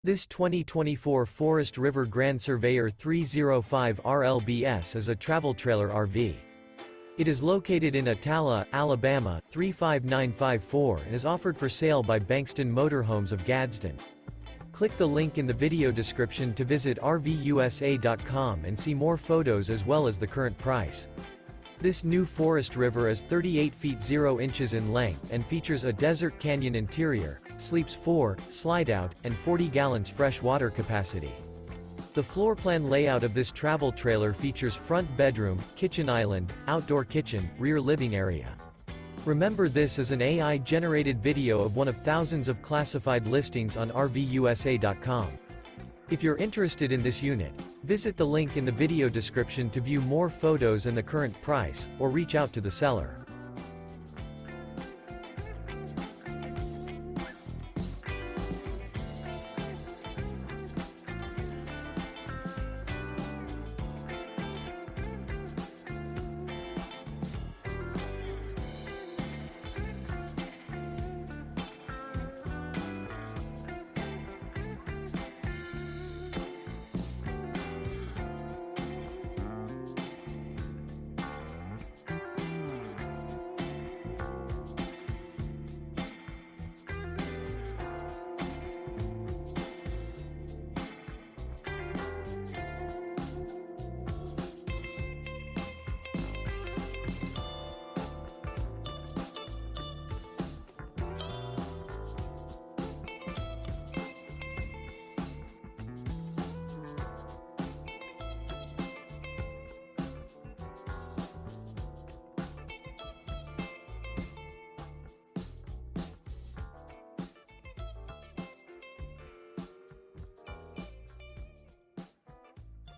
This 2024 Forest River Grand Surveyor 305 RLBS is a travel trailer RV. It is located in Attalla, Alabama, 35954 and is offered for sale by Bankston Motorhomes of Gadsden. Click the link in the video description to visit RVUSA.com and see more photos as well as the current price. This new Forest River is 38 feet 0 inches in length and features a desert canyon interior, sleeps 4, Slideout, and 40 gallons fresh water capacity. The floor plan layout of this travel trailer features front bedroom, kitchen island, outdoor kitchen, rear living area. Remember, this is an AI-generated video of one of thousands of classified listings on RVUSA.com. If you're interested in this unit, visit the link in the video description to view more photos and the current price, or reach out to the seller.